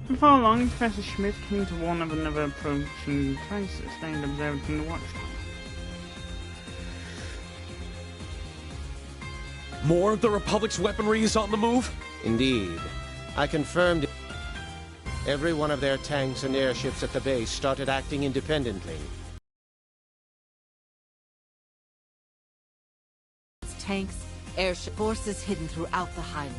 Before long, Professor Schmidt came to warn of another approaching crisis. They had observed from the watchtower. More of the Republic's weaponry is on the move? Indeed. I confirmed it. Every one of their tanks and airships at the base started acting independently. Tanks, airship forces hidden throughout the Highlands.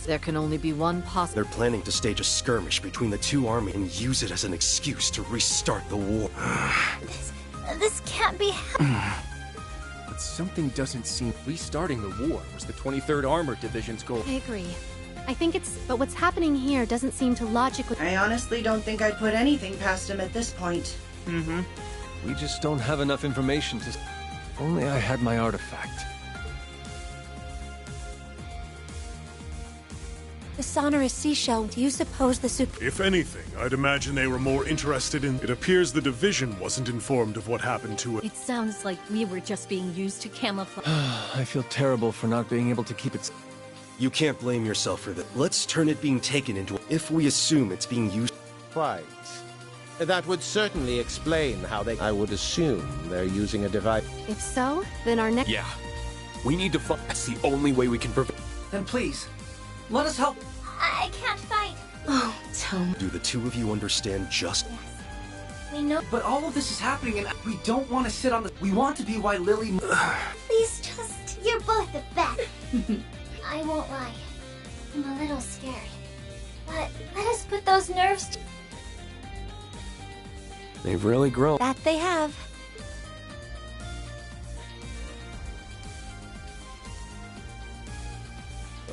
There can only be one possible. They're planning to stage a skirmish between the two armies and use it as an excuse to restart the war. This can't be But something doesn't seem... Restarting the war was the 23rd Armored Division's goal. I agree. I think it's... But what's happening here doesn't seem to logically... I honestly don't think I'd put anything past him at this point. We just don't have enough information to... If only I had my artifact. the sonorous seashell. Do you suppose the super... If anything, I'd imagine they were more interested in... It appears the division wasn't informed of what happened to it. It sounds like we were just being used to camouflage. I feel terrible for not being able to keep it... You can't blame yourself for that. Let's turn it being taken into... If we assume it's being used... Quite. That would certainly explain how they... I would assume they're using a device... If so, then our next... Yeah. We need to find... That's the only way we can prevent... Then please, let us help. I can't fight. Oh, tell me. Do the two of you understand just... Yes. We know... But all of this is happening and we don't want to sit on the... We want to be why Lily... Please just... You're both the best. I won't lie. I'm a little scared. But let us put those nerves to... They've really grown. That they have.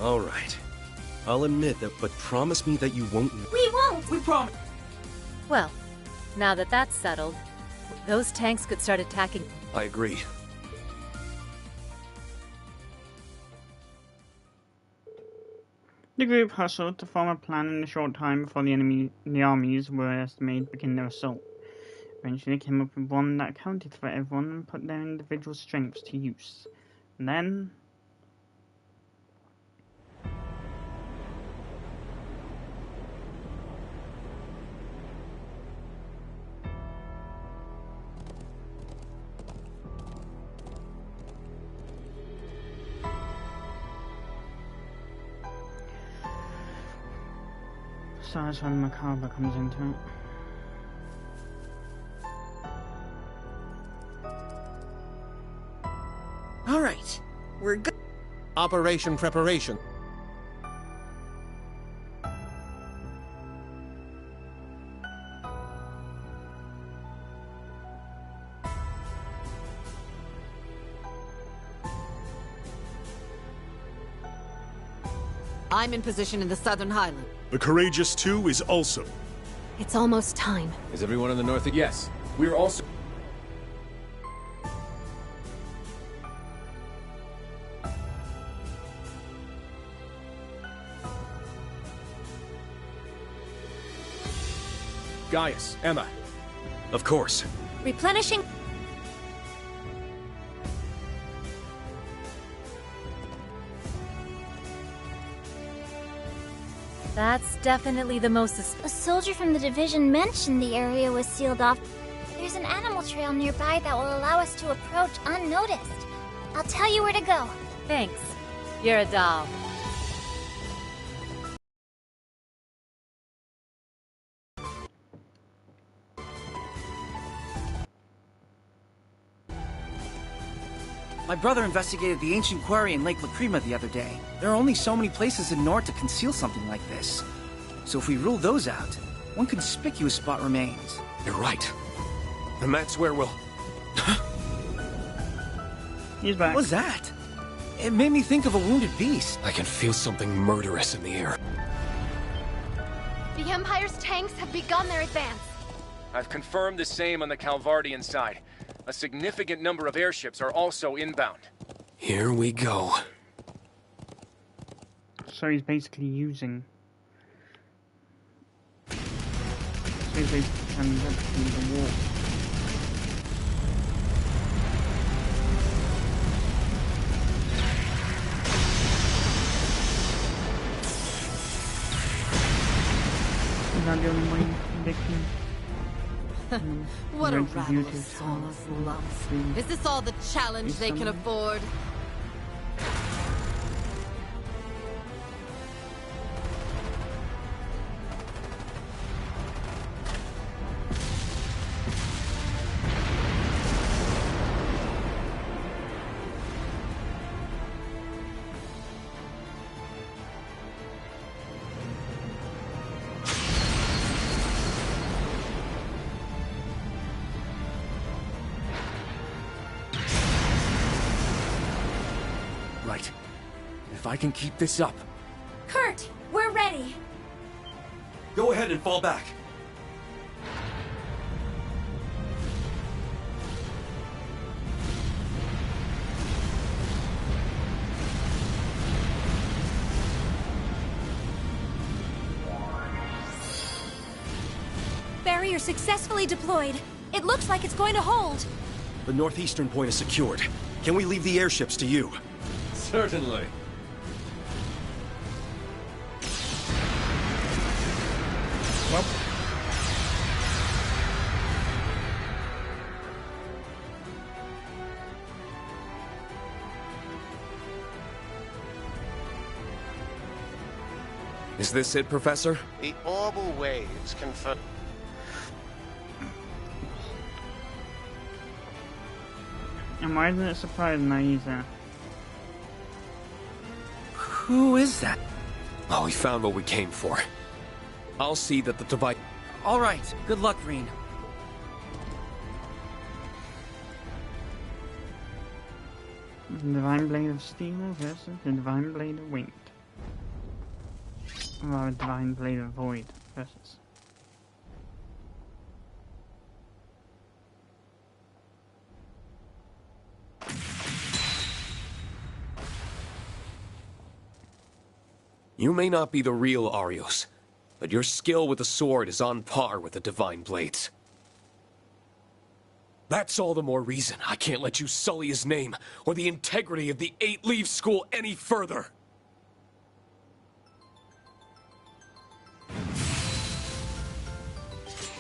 All right. I'll admit that, but promise me that you won't... We won't! We promise. Well, now that that's settled, those tanks could start attacking. I agree. The group hustled to form a plan in a short time before the armies were estimated to begin their assault. Eventually they came up with one that accounted for everyone and put their individual strengths to use. And then... So that's when the macabre comes into it. All right, we're good. Operation preparation. I'm in position in the Southern Highland. The Courageous 2 is also. It's almost time. Is everyone in the north? Yes. We're also... Gaius, Emma. Of course. Replenishing... That's definitely the most A soldier from the division mentioned the area was sealed off. There's an animal trail nearby that will allow us to approach unnoticed. I'll tell you where to go. Thanks. You're a doll. My brother investigated the ancient quarry in Lake Lacrima the other day. There are only so many places in Nord to conceal something like this. So if we rule those out, one conspicuous spot remains. You're right. And that's where we'll... He's back. What was that? It made me think of a wounded beast. I can feel something murderous in the air. The Empire's tanks have begun their advance. I've confirmed the same on the Calvardian side. A significant number of airships are also inbound. Here we go. So he's basically using... So he's basically trying to use the war. that the only way they can What a retributive rabble of soulless lumps. Is this all the challenge they can afford? Right. If I can keep this up... Kurt, we're ready. Go ahead and fall back. Barrier successfully deployed. It looks like it's going to hold. The northeastern point is secured. Can we leave the airships to you? Certainly. Well. Is this it, Professor? The orbital waves confirm... And why isn't it surprising that he's there? Who is that? Oh, we found what we came for. I'll see that the device... All right. Good luck, Reen. The Divine Blade of Steel versus the Divine Blade of Wind. Or Divine Blade of Void versus. You may not be the real Arios, but your skill with the sword is on par with the Divine Blades. That's all the more reason I can't let you sully his name or the integrity of the 8 Leave School any further.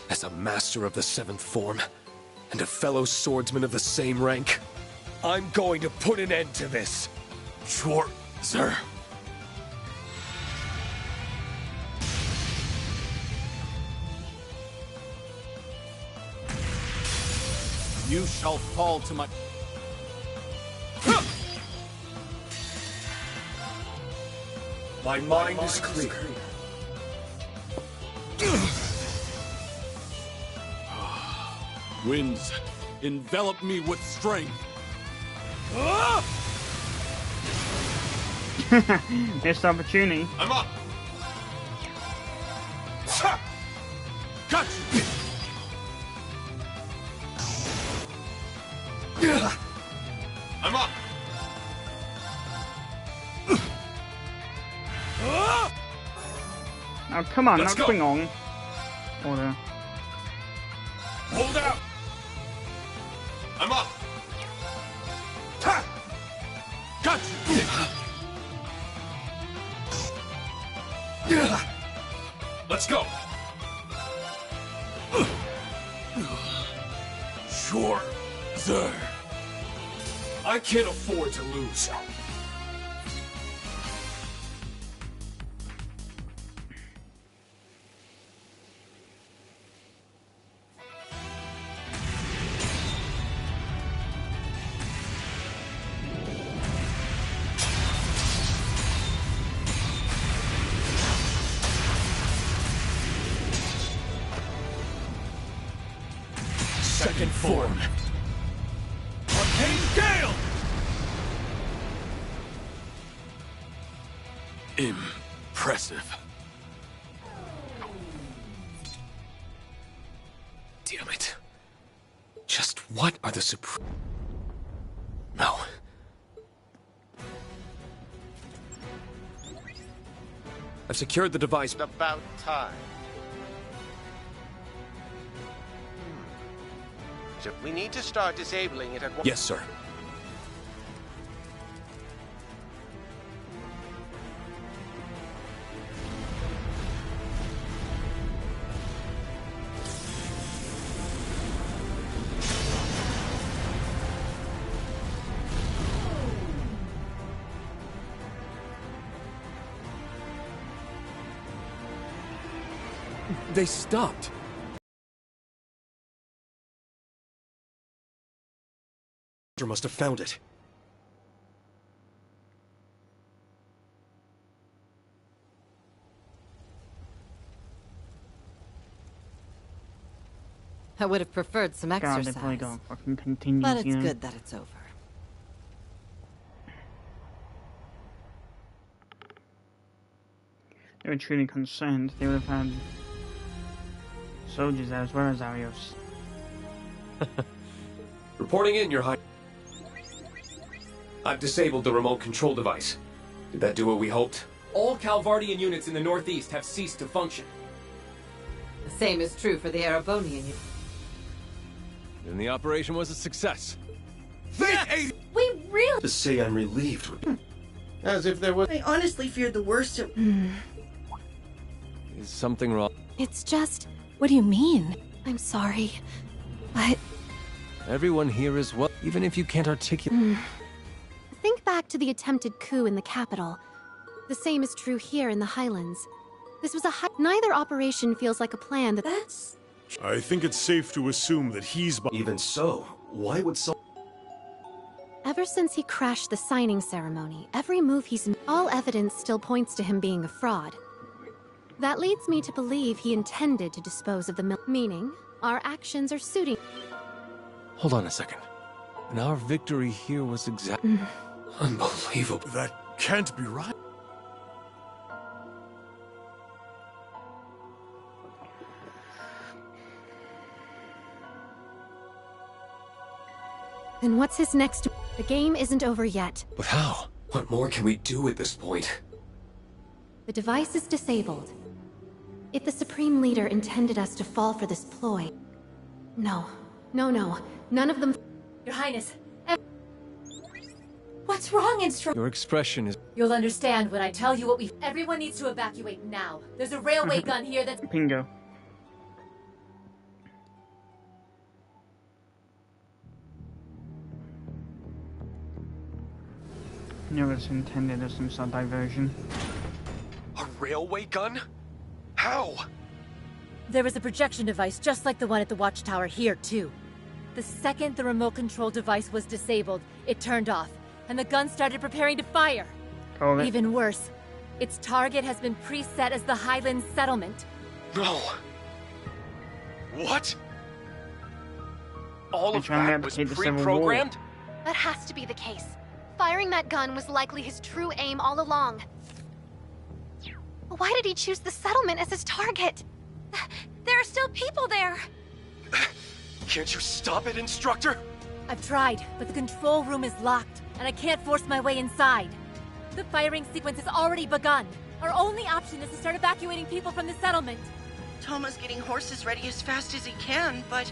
As a master of the 7th form, and a fellow swordsman of the same rank, I'm going to put an end to this. Sure, sir. You shall fall to my... My mind is clear. Winds, envelop me with strength. Missed opportunity. I'm up. Got you. I'm up. Oh, come on, Let's not go. Klingon. Order. Hold out. I'm up. Ha! Got you. Let's go. Sure, sir. I can't afford to lose. Second form. Arcane Gale! Impressive. Damn it. Just what are the No. I've secured the device. About time. So we need to start disabling it at once. Yes, sir. They stopped. Must have found it. I would have preferred some God, exercise. they probably got fucking continues, But it's you know? good that it's over. They were truly concerned. They would have had soldiers there as well as Arios. Reporting in, Your Highness. I've disabled the remote control device. Did that do what we hoped? All Calvardian units in the northeast have ceased to function. The same is true for the Erebonian unit. Then the operation was a success. Yes! We really... To say I'm relieved. As if there was... I honestly feared the worst. Is something wrong? It's just... What do you mean? I'm sorry. But... Everyone here is well, even if you can't articulate. Think back to the attempted coup in the capital. The same is true here in the Highlands. This was neither operation feels like a plan That's... I think it's safe to assume that he's... Even so, why would some... Ever since he crashed the signing ceremony, every move he's made, all evidence still points to him being a fraud. That leads me to believe he intended to dispose of the meaning, our actions are suiting... Hold on a second. And our victory here was Unbelievable. That can't be right. Then what's his next... The game isn't over yet. But how? What more can we do at this point? The device is disabled. If the Supreme Leader intended us to fall for this ploy... No. No. None of them... Your Highness, What's wrong, Instructor? Your expression is... you'll understand when I tell you what we... Everyone needs to evacuate now. There's a railway gun here that's... Bingo. Knew it was intended as some sort of diversion. A railway gun? How? There was a projection device just like the one at the watchtower here, too. The second the remote control device was disabled, it turned off, and the gun started preparing to fire. Call it. Even worse, its target has been preset as the Highlands settlement. No. What? All of trying to that was replicate the Civil War. pre-programmed? That has to be the case. Firing that gun was likely his true aim all along. Why did he choose the settlement as his target? There are still people there! Can't you stop it, Instructor? I've tried, but the control room is locked, and I can't force my way inside. The firing sequence has already begun. Our only option is to start evacuating people from the settlement. Thomas getting horses ready as fast as he can, but...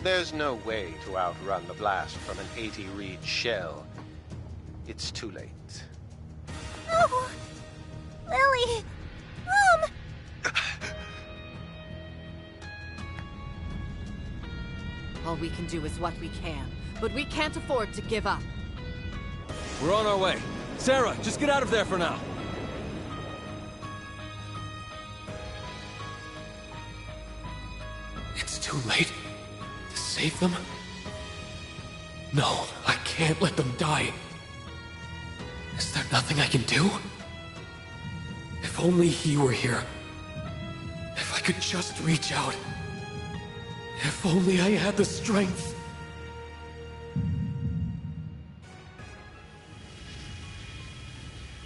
There's no way to outrun the blast from an 80-reed shell. It's too late. Oh! Lily! Mom! All we can do is what we can, but we can't afford to give up. We're on our way. Sarah, just get out of there for now. It's too late to save them? No, I can't let them die. Is there nothing I can do? If only he were here. If I could just reach out. If only I had the strength.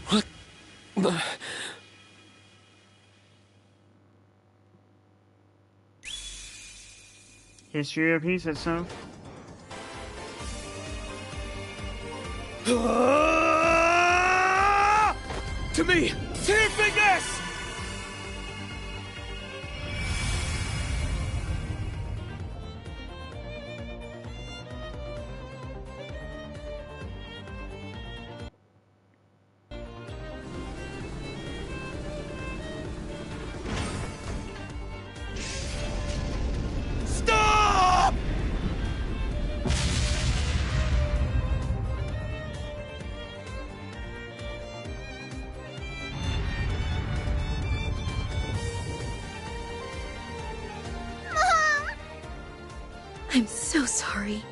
What? History repeats itself. To me! Tearfingers! Stop! I'm so sorry,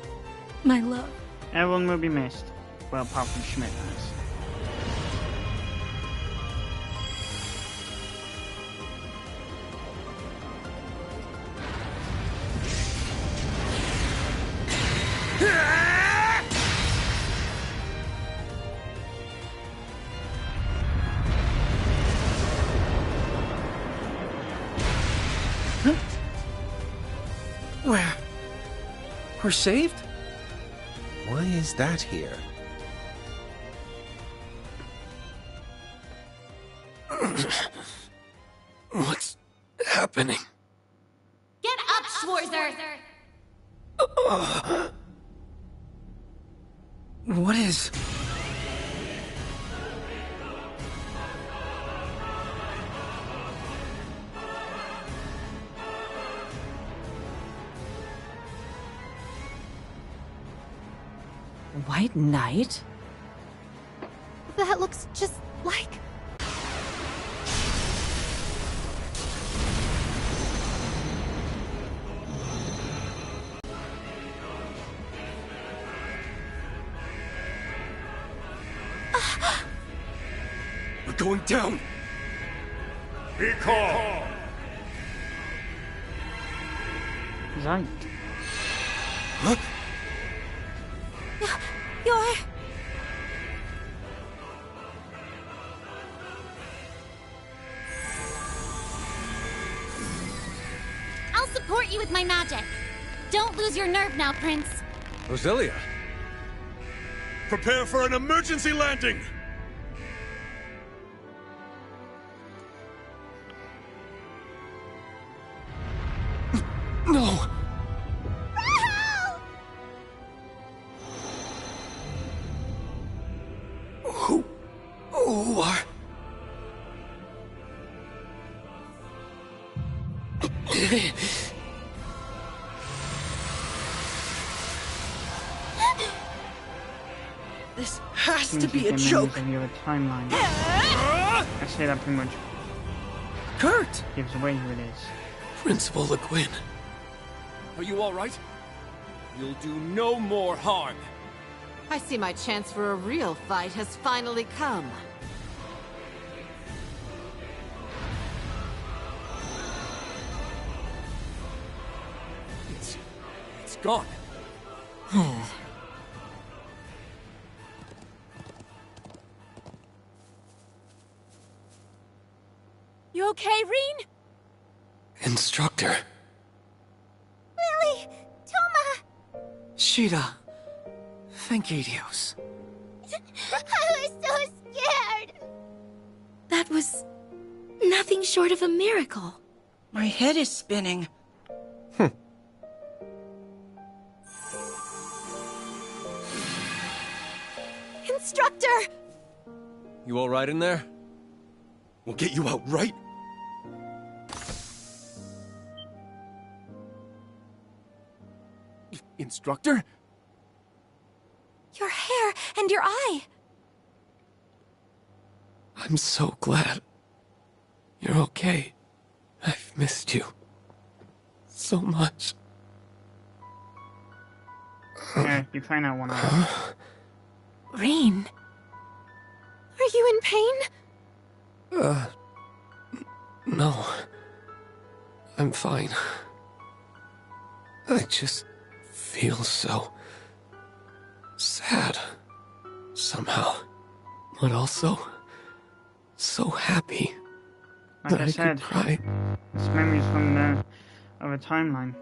my love. Everyone will be missed. Well, apart from Schmidt, as. We're saved? Why is that here? What's happening? Get up, Schwarzer! What is... White Knight? That looks just like... We're going down! Be calm! Right. Huh? You're... I'll support you with my magic. Don't lose your nerve now, Prince. Roselia? Prepare for an emergency landing! No! Who are... This has to Seems be a like joke. Of your timeline. I say that pretty much Kurt! gives away who it is. Principal Le Guin. Are you all right? You'll do no more harm. I see my chance for a real fight has finally come. It's gone. You okay, Reen? Instructor. Lily! Toma! Sheeta. Thank you, Dios. I was so scared! That was... nothing short of a miracle. My head is spinning. Instructor! You all right in there? We'll get you out, right? Instructor? Your hair and your eye. I'm so glad. You're okay. I've missed you. So much. Yeah, you find out one eye. Reen. Are you in pain? No. I'm fine. I just feel so... sad. Somehow. But also... so happy. Like that I I said, could cry. it's memories from the of a timeline.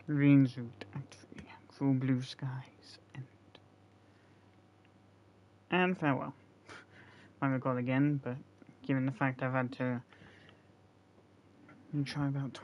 Reen's route, Act 3, Cruel Blue Skies, and farewell. Might record again, but given the fact I've had to try about